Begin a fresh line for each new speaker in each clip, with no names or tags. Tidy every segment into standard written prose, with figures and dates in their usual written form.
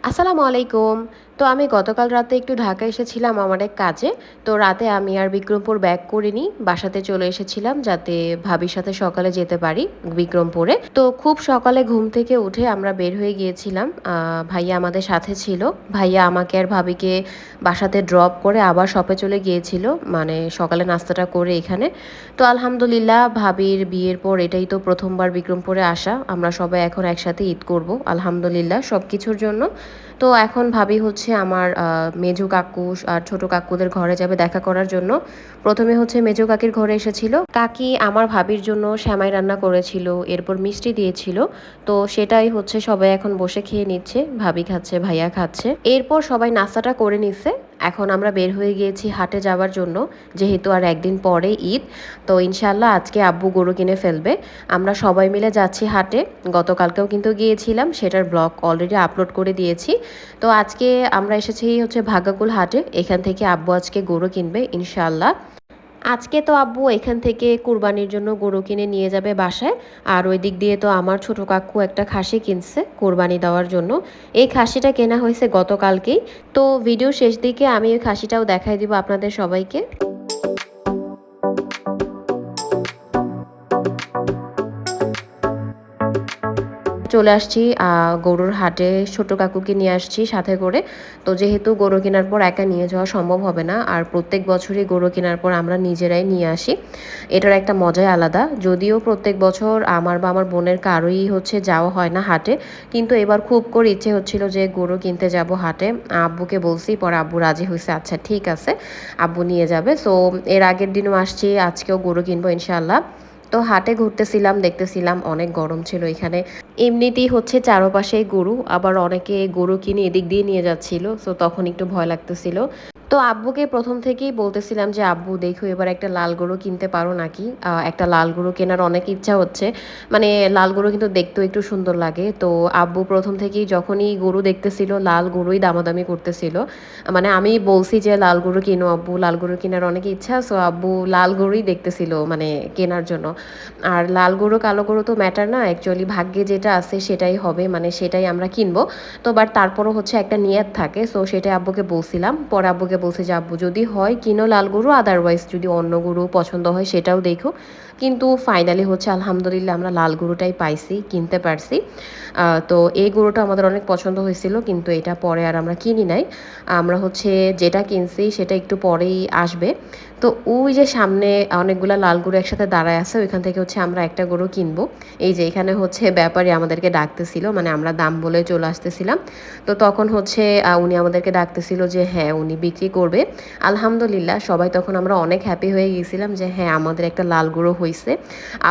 আসসালামু আলাইকুম। তো আমি গতকাল রাতে একটু ঢাকা এসেছিলাম আমার এক কাজে। তো রাতে আমি আর বিক্রমপুর ব্যাক করিনি। বাসাতে চলে এসেছিলাম যাতে ভাবির সাথে সকালে যেতে পারি বিক্রমপুরে। তো খুব সকালে ঘুম থেকে উঠে আমরা বের হয়ে গিয়েছিলাম। ভাইয়া আমাদের সাথে ছিল। ভাইয়া আমাকে আর ভাবিকে বাসাতে ড্রপ করে আবার শপে চলে গিয়েছিল। মানে সকালে নাস্তাটা করে এখানে। তো আলহামদুলিল্লাহ ভাবির বিয়ের পর এটাই তো ১ম বার বিক্রমপুরে আসা। আমরা সবাই এখন একসাথে ঈদ করব। আলহামদুলিল্লাহ সবকিছুর জন্য। তো এখন ভাবি হচ্ছে আমার মেজো কাকু আর ছোট কাকুদের ঘরে যাবে দেখা করার জন্য। প্রথমে হচ্ছে মেজো কাকির ঘরে এসেছিল। কাকি আমার ভাবির জন্য সেমাই রান্না করেছিল, এরপর মিষ্টি দিয়েছিল। তো সেটাই হচ্ছে সবাই এখন বসে খেয়ে নিচ্ছে। ভাবি খাচ্ছে, ভাইয়া খাচ্ছে। এরপর সবাই নাস্তাটা করে নিচ্ছে। এখন আমরা বের হয়ে গিয়েছি হাটে যাওয়ার জন্য, যেহেতু আর একদিন পরে ঈদ। তো ইনশাল্লাহ আজকে আব্বু গরু কিনে ফেলবে। আমরা সবাই মিলে যাচ্ছি হাটে। গতকালকেও কিন্তু গিয়েছিলাম, সেটার ব্লগ অলরেডি আপলোড করে দিয়েছি। তো আজকে আমরা এসেছি হচ্ছে ভাগ্যকুল হাটে। এখান থেকে আব্বু আজকে গরু কিনবে ইনশাল্লাহ। আজকে তো আব্বু এখান থেকে কুরবানির জন্য গরু কিনে নিয়ে যাবে বাসায়। আর ওই দিক দিয়ে তো আমার ছোট কাকু একটা খাসি কিনছে কোরবানি দেওয়ার জন্য। এই খাসিটা কেনা হয়েছে গতকালকেই। তো ভিডিও শেষ দিকে আমি ওই খাসিটাও দেখাই দিব আপনাদের সবাইকে। চলে আসছি গরুর হাটে, ছোট কাকুকে নিয়ে আসছি সাথে করে। তো যেহেতু গরু কেনার পর একা নিয়ে যাওয়া সম্ভব হবে না, আর প্রত্যেক বছরই গরু কেনার পর আমরা নিজেরাই নিয়ে আসি। এটার একটা মজাই আলাদা। যদিও প্রত্যেক বছর আমার বা আমার বোনের কারোই হচ্ছে যাওয়া হয় না হাটে, কিন্তু এবার খুব করে ইচ্ছে হচ্ছিল যে গরু কিনতে যাব হাটে। আব্বুকে বলছি, পরে আব্বু রাজি হয়েছে, আচ্ছা ঠিক আছে আব্বু নিয়ে যাবে। সো এর আগের দিনও আসছি, আজকেও গরু কিনবো ইনশাল্লাহ। তো হাটে ঘুরতেছিলাম, দেখতেছিলাম অনেক গরম ছিল এখানে। এমনিতেই হচ্ছে চারপাশেই গরু, আবার অনেকে গরু কিনে এদিক দিয়ে নিয়ে যাচ্ছিল। সো তখন একটু ভয় লাগতেছিল। তো আব্বুকে প্রথম থেকেই বলতেছিলাম যে আব্বু দেখো এবার একটা লাল গরু কিনতে পারো নাকি। একটা লাল গরু কেনার অনেক ইচ্ছা হচ্ছে। মানে লাল গরু কিন্তু দেখতেও একটু সুন্দর লাগে। তো আব্বু প্রথম থেকেই যখনই গরু দেখতেছিল লাল গরুই দামাদামি করতেছিল। মানে আমি বলছি যে লাল গরু কিনো আব্বু, লাল গরু কেনার অনেক ইচ্ছা। সো আব্বু লাল গরুই দেখতেছিল মানে কেনার জন্য। আর লাল গরু কালো গরু তো ম্যাটার না, অ্যাকচুয়ালি ভাগ্যে যেটা আছে সেটাই হবে, মানে সেটাই আমরা কিনবো। তো বাট তারপরও হচ্ছে একটা নিয়ত থাকে। সো সেটাই আব্বুকে বলছিলাম। পরে আব্বুকে বলছি যে আব্বু যদি হয় কিনো লাল গরু, আদারওয়াইজ যদি অন্য গরু পছন্দ হয় সেটাও দেখো। কিন্তু ফাইনালি হচ্ছে আলহামদুলিল্লাহ আমরা লাল গরুটাই পাইছি, কিনতে পারছি। তো এই গরুটা আমাদের অনেক পছন্দ হয়েছিল, কিন্তু এটা পরে আর আমরা কিনি নাই। আমরা হচ্ছে যেটা কিনছি সেটা একটু পরেই আসবে। তো ওই যে সামনে অনেকগুলা লাল গরু একসাথে দাঁড়ায় আছে, ওইখান থেকে হচ্ছে আমরা একটা গরু কিনবো। এই যে এখানে হচ্ছে ব্যাপারী আমাদেরকে ডাকতেছিল, মানে আমরা দাম বলে চলে আসতেছিলাম। তো তখন হচ্ছে উনি আমাদেরকে ডাকতেছিল যে হ্যাঁ উনি বিক্রি করবে। আলহামদুলিল্লাহ সবাই তখন আমরা অনেক হ্যাপি হয়ে গিয়েছিলাম যে হ্যাঁ আমাদের একটা লাল গরু হয়েছে।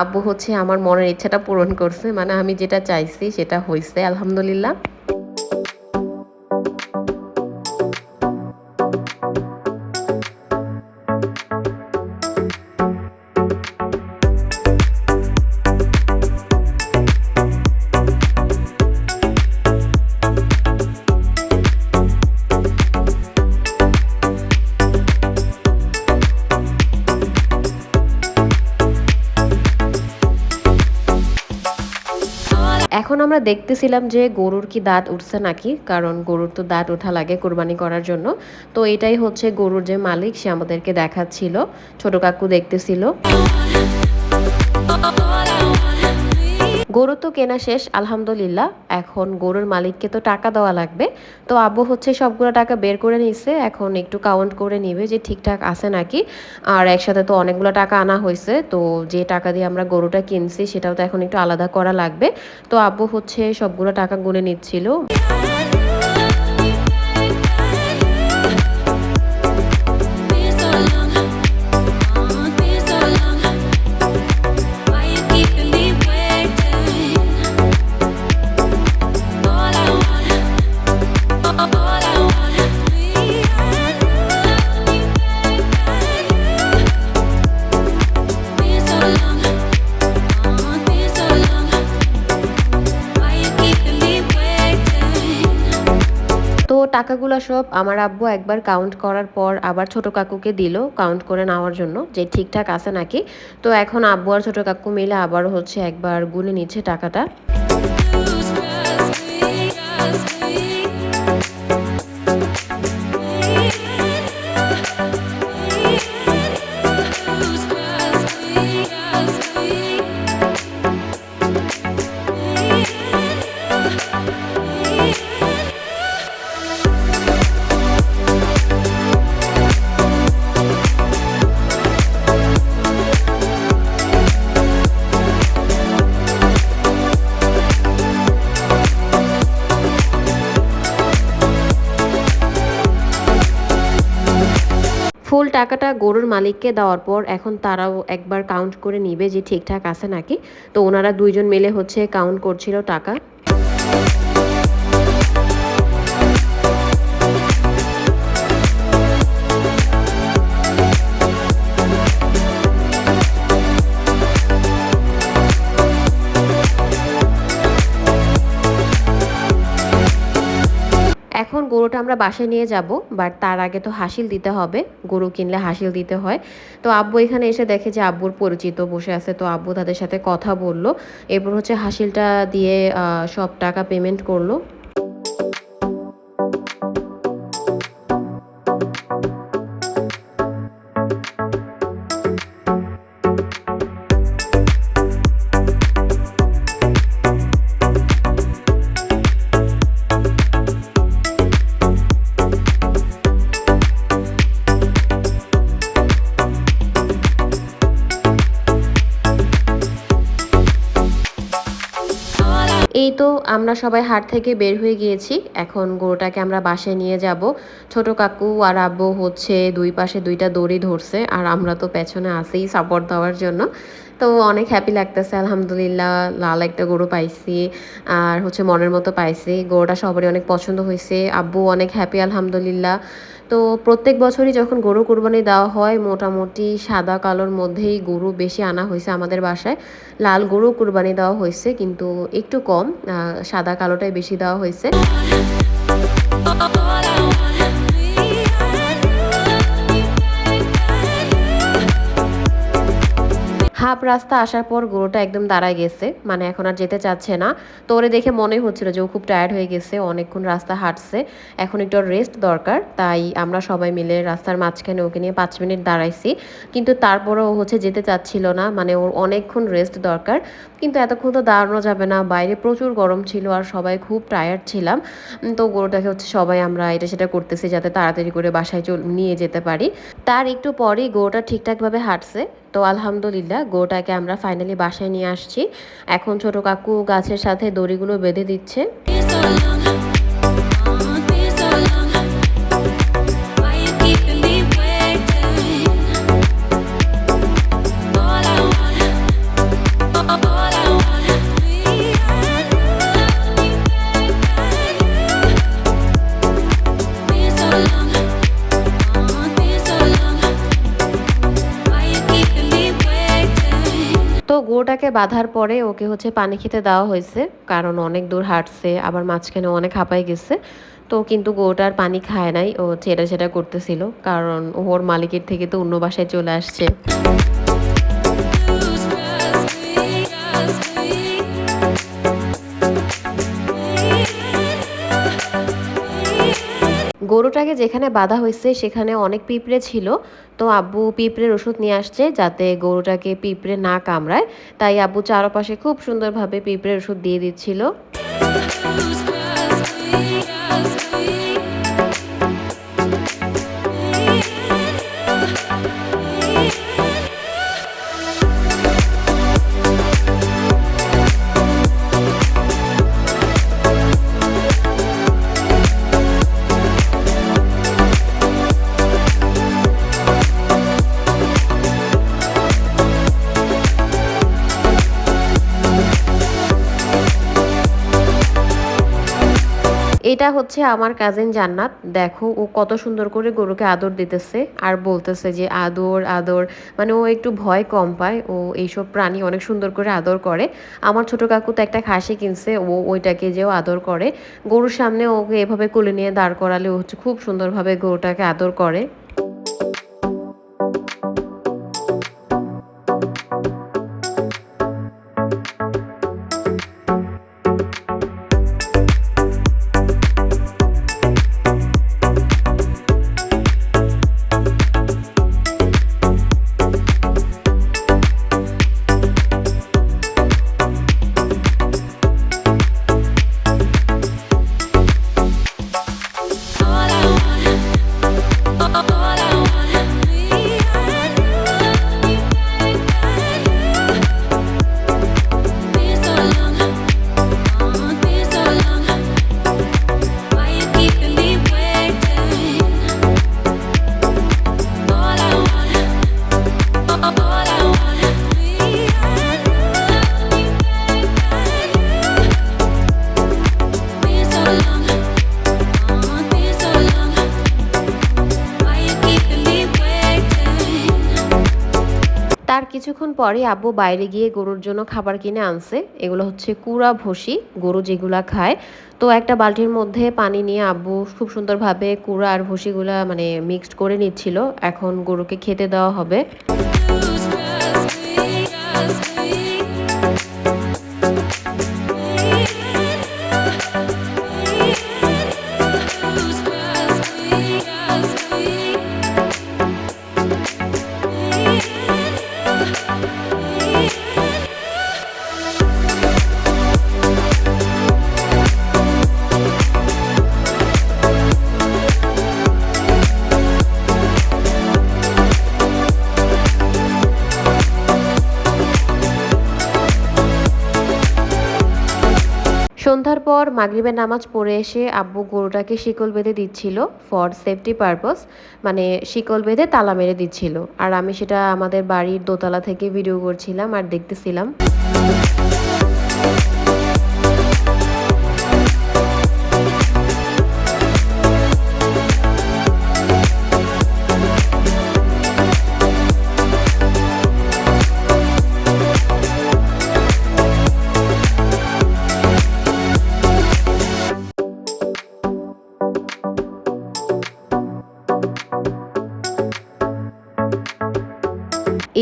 আব্বু হচ্ছে আমার মনের ইচ্ছাটা পূরণ করছে, মানে আমি যেটা চাইছি সেটা হয়েছে আলহামদুলিল্লাহ। এখন আমরা দেখতেছিলাম যে গরুর কি দাঁত উঠছে নাকি, কারণ গরুর তো দাঁত ওঠা লাগে কোরবানি করার জন্য। তো এটাই হচ্ছে গরুর যে মালিক সে আমাদেরকে দেখাচ্ছিল, ছোট কাকু দেখতেছিল। গরু তো কেনা শেষ আলহামদুলিল্লাহ। এখন গরুর মালিককে তো টাকা দেওয়া লাগবে। তো আব্বু হচ্ছে সবগুলো টাকা বের করে নিচ্ছে, এখন একটু কাউন্ট করে নিবে যে ঠিকঠাক আছে নাকি। আর একসাথে তো অনেকগুলো টাকা আনা হয়েছে, তো যে টাকা দিয়ে আমরা গরুটা কিনছি সেটাও তো এখন একটু আলাদা করা লাগবে। তো আব্বু হচ্ছে সবগুলো টাকা গুনে নিচ্ছিল। তো টাকাগুলো সব আমার আব্বু একবার কাউন্ট করার পর আবার ছোট কাকুকে দিল কাউন্ট করে নেওয়ার জন্য যে ঠিকঠাক আছে নাকি। তো এখন আব্বু আর ছোট কাকু মিলে আবার হচ্ছে একবার গুনে নিচ্ছে টাকাটা। ফুল টাকাটা গরুর মালিককে দেওয়ার পর এখন তারাও একবার কাউন্ট করে নিবে যে ঠিকঠাক আছে নাকি। তো ওনারা ২ জন মিলে হচ্ছে কাউন্ট করছিল টাকা। এখন গরুটা আমরা বাসায় নিয়ে যাব, বাট তার আগে তো হাসিল দিতে হবে। গরু কিনলে হাসিল দিতে হয়। তো আব্বু এখানে এসে দেখে যে আব্বুর পরিচিত বসে আছে, তো আব্বু তাদের সাথে কথা বলল। এরপর হচ্ছে হাসিলটা দিয়ে সব টাকা পেমেন্ট করলো। এই তো আমরা সবাই হাট থেকে বের হয়ে গিয়েছি। এখন গরুটাকে আমরা বাসায় নিয়ে যাব। ছোট কাকু আর আব্বু হচ্ছে ২ পাশে ২ টা দড়ি ধরছে, আর আমরা তো পেছনে আছি সাপোর্ট দেওয়ার জন্য। তো অনেক হ্যাপি লাগতেছে, আলহামদুলিল্লাহ। লাল একটা গরু পাইছি, আর হচ্ছে মনের মতো পাইছি। গরুটা সবারই অনেক পছন্দ হয়েছে, আব্বু অনেক হ্যাপি আলহামদুলিল্লাহ। তো প্রত্যেক বছরই যখন গরু কুরবানি দেওয়া হয় মোটামুটি সাদা কালোর মধ্যেই গরু বেশি আনা হয়েছে আমাদের বাসায়। লাল গরু কুরবানি দেওয়া হয়েছে কিন্তু একটু কম, সাদা কালোটাই বেশি দেওয়া হয়েছে। হাফ রাস্তা আসার পর গরুটা একদম দাঁড়ায় গেছে, মানে এখন আর যেতে চাচ্ছে না। তো ওরে দেখে মনেই হচ্ছিল যে ও খুব টায়ার্ড হয়ে গেছে, অনেকক্ষণ রাস্তা হাঁটছে, এখন একটু রেস্ট দরকার। তাই আমরা সবাই মিলে রাস্তার মাঝখানে ওকে নিয়ে ৫ মিনিট দাঁড়াইছি। কিন্তু তারপরেও ও হচ্ছে যেতে চাচ্ছিল না, মানে ওর অনেকক্ষণ রেস্ট দরকার। কিন্তু এতক্ষণ তো দাঁড়ানো যাবে না, বাইরে প্রচুর গরম ছিল আর সবাই খুব টায়ার্ড ছিলাম। তো গরুটাকে হচ্ছে সবাই আমরা এটা সেটা করতেছি যাতে তাড়াতাড়ি করে বাসায় নিয়ে যেতে পারি। তার একটু পরেই গরুটা ঠিকঠাকভাবে হাঁটছে। তো আলহামদুলিল্লাহ গরুটাকে আমরা ফাইনালি বাসায় নিয়ে আসছি। এখন ছোট কাকু গাছের সাথে দড়িগুলো বেঁধে দিচ্ছে। তো গরুটাকে বাঁধার পরে ওকে হচ্ছে পানি খেতে দেওয়া হয়েছে, কারণ অনেক দূর হাঁটছে, আবার মাঝখানে অনেক হাঁপাই গেছে। তো কিন্তু গরুটার পানি খায় নাই, ও ছেটা ছেটা করতেছিল, কারণ ওর মালিকের থেকে তো অন্য বাসায় চলে আসছে। গরুটাকে যেখানে বাঁধা হয়েছে সেখানে অনেক পিঁপড়ে ছিল। তো আব্বু পিঁপড়ের ওষুধ নিয়ে আসছে যাতে গরুটাকে পিঁপড়ে না কামড়ায়। তাই আব্বু চারপাশে খুব সুন্দরভাবে পিঁপড়ের ওষুধ দিয়ে দিচ্ছিল। এটা হচ্ছে আমার কাজিন জান্নাত। দেখো ও কত সুন্দর করে গরুকে আদর দিতেছে আর বলতেছে যে আদর আদর, মানে ও একটু ভয় কম পায়, ও এইসব প্রাণী অনেক সুন্দর করে আদর করে। আমার ছোট কাকু তো একটা খাসি কিনছে, ও ওইটাকে যেও আদর করে। গরুর সামনে ওকে এভাবে কোলে নিয়ে দাঁড় করালে ও হচ্ছে খুব সুন্দরভাবে গরুটাকে আদর করে। Oh তার কিছুক্ষণ পরে আব্বু বাইরে গিয়ে গরুর জন্য খাবার কিনে আনছে। এগুলো হচ্ছে কুড়া ভুসি, গরু যেগুলা খায়। তো একটা বালতির মধ্যে পানি নিয়ে আব্বু খুব সুন্দরভাবে কুড়া আর ভুসিগুলা মানে মিক্সড করে নিচ্ছিল। এখন গরুকে খেতে দেওয়া হবে। সন্ধ্যার পর মাগরিবের নামাজ পড়ে এসে আব্বু গরুটাকে শিকল বেঁধে দিচ্ছিল ফর সেফটি পারপস, মানে শিকল বেঁধে তালা মেরে দিচ্ছিল। আর আমি সেটা আমাদের বাড়ির দোতলা থেকে ভিডিও করছিলাম আর দেখতেছিলাম।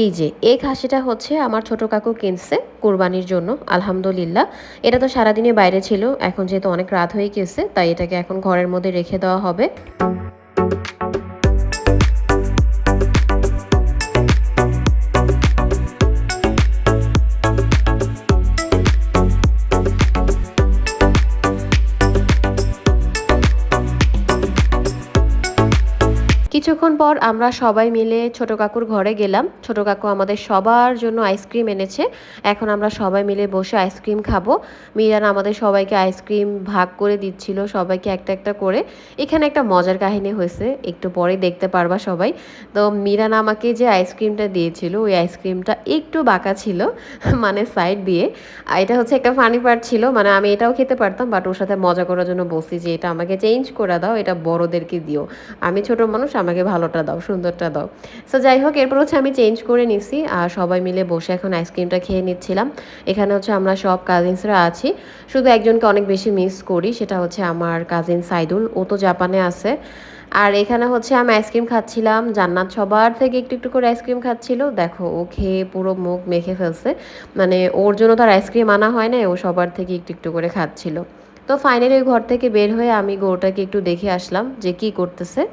এই যে এই খাসিটা হচ্ছে আমার ছোট কাকু কিনছে কোরবানির জন্য, আলহামদুলিল্লাহ। এটা তো সারাদিনে বাইরে ছিল, এখন যেহেতু অনেক রাত হয়ে গেছে তাই এটাকে এখন ঘরের মধ্যে রেখে দেওয়া হবে। কিছুক্ষণ পর আমরা সবাই মিলে ছোট কাকুর ঘরে গেলাম। ছোট কাকু আমাদের সবার জন্য আইসক্রিম এনেছে। এখন আমরা সবাই মিলে বসে আইসক্রিম খাবো। মিরান আমাদের সবাইকে আইসক্রিম ভাগ করে দিচ্ছিল, সবাইকে একটা একটা করে। এখানে একটা মজার কাহিনী হয়েছে, একটু পরে দেখতে পারবা সবাই। তো মিরান আমাকে যে আইসক্রিমটা দিয়েছিল ওই আইসক্রিমটা একটু বাঁকা ছিল, মানে সাইড দিয়ে। আর এটা হচ্ছে একটা ফানি পার্ট ছিল, মানে আমি এটাও খেতে পারতাম বাট ওর সাথে মজা করার জন্য বলছি যে এটা আমাকে চেঞ্জ করে দাও, এটা বড়দেরকে দিও, আমি ছোট মানুষ, আমাকে ভালোটা দাও, সুন্দরটা দাও। সো যাই হোক, এরপর হচ্ছে আমি চেঞ্জ করে নিছি আর সবাই মিলে বসে এখন আইসক্রিমটা খেয়ে নিচ্ছিলাম। এখানে হচ্ছে আমরা সব কাজিনসরা আছি, শুধু একজনকে অনেক বেশি মিস করি, সেটা হচ্ছে আমার কাজিন সাইদুল, ও তো জাপানে আছে। আর এখানে হচ্ছে আমি আইসক্রিম খাচ্ছিলাম, জান্নাত সবার থেকে একটু একটু করে আইসক্রিম খাচ্ছিল। দেখো ও খেয়ে পুরো মুখ মেখে ফেলছে, মানে ওর জন্য তার আইসক্রিম আনা হয় না, ও সবার থেকে একটু একটু করে খাচ্ছিল। তো ফাইনালি ঘর থেকে বের হয়ে আমি গরুটাকে একটু দেখে আসলাম যে কি করতেছে।